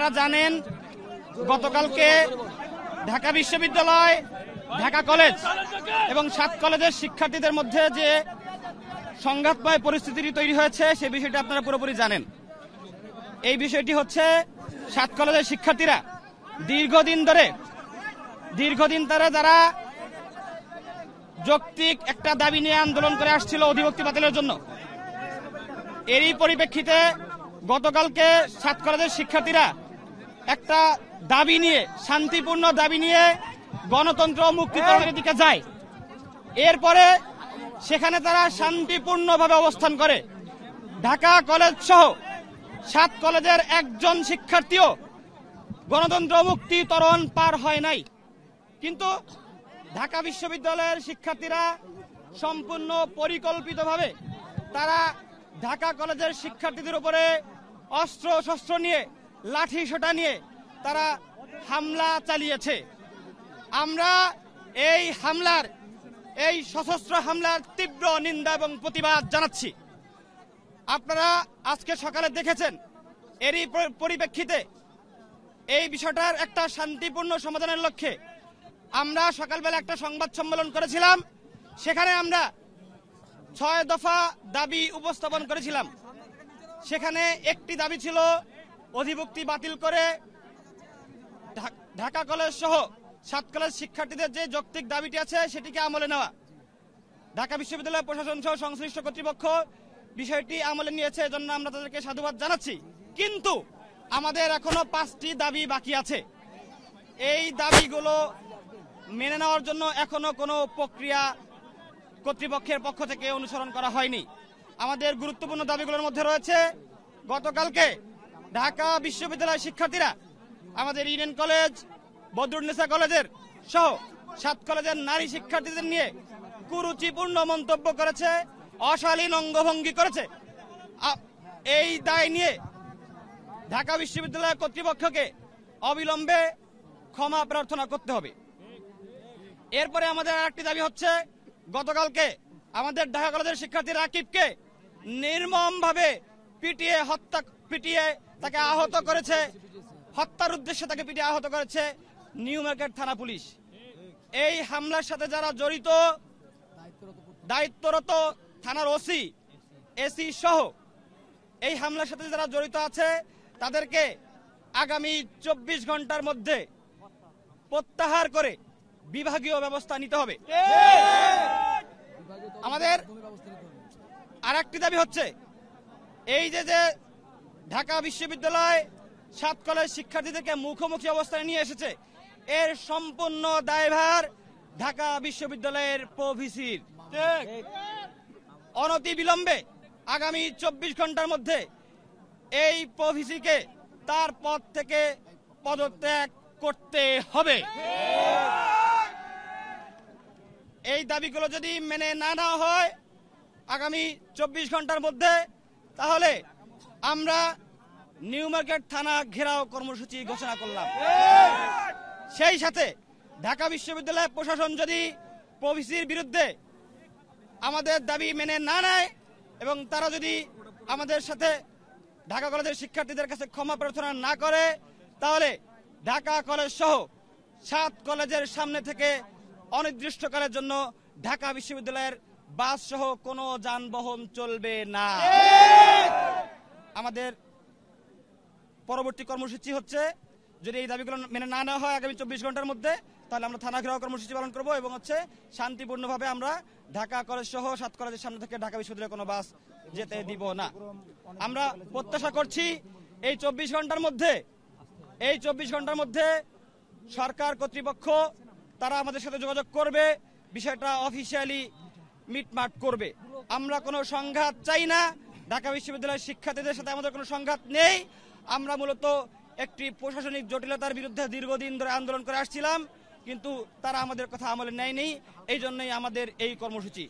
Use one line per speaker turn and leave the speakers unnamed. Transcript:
আপনারা জানেন গতকালকে ঢাকা বিশ্ববিদ্যালয়, ঢাকা কলেজ এবং 7 কলেজের শিক্ষার্থীদের মধ্যে যে সংঘাতময় পরিস্থিতি তৈরি হয়েছে সে বিষয়টি আপনারা পুরোপুরি জানেন। এই বিষয়টি হচ্ছে 7 কলেজের শিক্ষার্থীরা দীর্ঘদিন ধরে যারা যৌক্তিক একটা দাবি নিয়ে আন্দোলন করে আসছিল অধিভুক্তি বাতিলের জন্য, এরই পরিপ্রেক্ষিতে গতকালকে 7 কলেজের শিক্ষার্থীরা একটা দাবি নিয়ে, শান্তিপূর্ণ দাবি নিয়ে গণতন্ত্র মুক্তিযুদ্ধের দিকে যায়। এরপরে সেখানে তারা শান্তিপূর্ণভাবে অবস্থান করে। ঢাকা কলেজ সহ 7 কলেজের একজন শিক্ষার্থীও গণতন্ত্র মুক্তি ত্বরণ পার হয় নাই। কিন্তু ঢাকা বিশ্ববিদ্যালয়ের শিক্ষার্থীরা সম্পূর্ণ পরিকল্পিতভাবে তারা ঢাকা কলেজের শিক্ষার্থীদের উপরে অস্ত্র শস্ত্র নিয়ে, লাঠি সোঁটা নিয়ে তারা হামলা চালিয়েছে। আমরা এই সশস্ত্র হামলার তীব্র নিন্দা এবং প্রতিবাদ জানাচ্ছি। আপনারা আজকে সকালে দেখেছেন, এরই পরিপ্রেক্ষিতে এই বিষয়টার একটা শান্তিপূর্ণ সমাধানের লক্ষ্যে আমরা সকালবেলা একটা সংবাদ সম্মেলন করেছিলাম। সেখানে আমরা 6 দফা দাবি উপস্থাপন করেছিলাম। সেখানে একটি দাবি ছিল অধিভুক্তি বাতিল করে ঢাকা কলেজ সহ 7 কলেজ শিক্ষার্থীদের যে যৌক্তিক দাবিটি আছে সেটিকে আমলে নেওয়া। ঢাকা বিশ্ববিদ্যালয় প্রশাসন সহ সংশ্লিষ্ট কর্তৃপক্ষ বিষয়টি আমলে নিয়েছে, এজন্য আমরা তাদেরকে সাধুবাদ জানাচ্ছি। কিন্তু আমাদের এখনো 5টি দাবি বাকি আছে। এই দাবিগুলো মেনে নেওয়ার জন্য এখনো কোনো প্রক্রিয়া কর্তৃপক্ষের পক্ষ থেকে অনুসরণ করা হয়নি। আমাদের গুরুত্বপূর্ণ দাবিগুলোর মধ্যে রয়েছে, গতকালকে ঢাকা বিশ্ববিদ্যালয়ের শিক্ষার্থীরা আমাদের ইডেন কলেজ, বদরুন্নেসা কলেজের সহ 7 কলেজের নারী শিক্ষার্থীদের নিয়ে কুরুচিপূর্ণ মন্তব্য করেছে, অশালীন অঙ্গভঙ্গি করেছে। এই দায় নিয়ে ঢাকা বিশ্ববিদ্যালয় কর্তৃপক্ষকে অবিলম্বে ক্ষমা প্রার্থনা করতে হবে। এরপরে আমাদের আরেকটি দাবি হচ্ছে, গতকালকে আমাদের ঢাকা কলেজের শিক্ষার্থী রাকিবকে নির্মমভাবে পিটিয়ে তাকে আহত করেছে, হত্যার উদ্দেশ্যে তাকে পিটিয়ে আহত করেছে নিউ মার্কেট থানা পুলিশ। এই হামলার সাথে যারা জড়িত, দায়িত্বরত থানার ওসি, এসি সহ এই হামলার সাথে যারা জড়িত আছে তাদেরকে আগামী 24 ঘন্টার মধ্যে প্রত্যাহার করে বিভাগীয় ব্যবস্থা নিতে হবে। আমাদের আরেকটি দাবি হচ্ছে, এই যে ঢাকা বিশ্ববিদ্যালয় 7 কলেজ শিক্ষার্থীদেরকে মুখোমুখি অবস্থায় নিয়ে এসেছে, এর সম্পূর্ণ দায়ভার ঢাকা বিশ্ববিদ্যালয়ের প্রভিসির। অনতি বিলম্বে আগামী 24 ঘন্টার মধ্যে এই প্রভিসিকে তার পদ থেকে পদত্যাগ করতে হবে। এই দাবিগুলো যদি মেনে না নেওয়া হয় আগামী 24 ঘন্টার মধ্যে, তাহলে আমরা নিউ মার্কেট থানা ঘেরাও কর্মসূচি ঘোষণা করলাম। সেই সাথে ঢাকা বিশ্ববিদ্যালয় প্রশাসন যদি প্রভিসির বিরুদ্ধে আমাদের দাবি মেনে না নেয় এবং তারা যদি আমাদের সাথে ঢাকা কলেজের শিক্ষার্থীদের কাছে ক্ষমা প্রার্থনা না করে, তাহলে ঢাকা কলেজ সহ 7 কলেজের সামনে থেকে অনির্দিষ্টকালের জন্য ঢাকা বিশ্ববিদ্যালয়ের বাস সহ কোনো যানবাহন চলবে না। আমাদের পরবর্তী কর্মসূচি হচ্ছে, যদি এই দাবিগুলো মেনে না নেওয়া হয় আগামী 24 ঘন্টার মধ্যে, তাহলে আমরা থানা ঘেরাও কর্মসূচি পালন করব এবং শান্তিপূর্ণভাবে আমরা ঢাকা কলেজ সহ 7 কলেজের সামনে থেকে ঢাকা বিশ্ববিদ্যালয়ের কোনো বাস যেতে দিব না। আমরা প্রত্যাশা করছি এই 24 ঘন্টার মধ্যে সরকার কর্তৃপক্ষ তারা আমাদের সাথে যোগাযোগ করবে, বিষয়টা অফিসিয়ালি মিটমাট করবে। আমরা কোনো সংঘাত চাই না, ঢাকা বিশ্ববিদ্যালয়ের শিক্ষার্থীদের সাথে আমাদের কোনো সংঘাত নেই। আমরা মূলত একটি প্রশাসনিক জটিলতার বিরুদ্ধে দীর্ঘদিন ধরে আন্দোলন করে আসছিলাম, কিন্তু তারা আমাদের কথা আমলে নেয়নি। এই জন্যই আমাদের এই কর্মসূচি।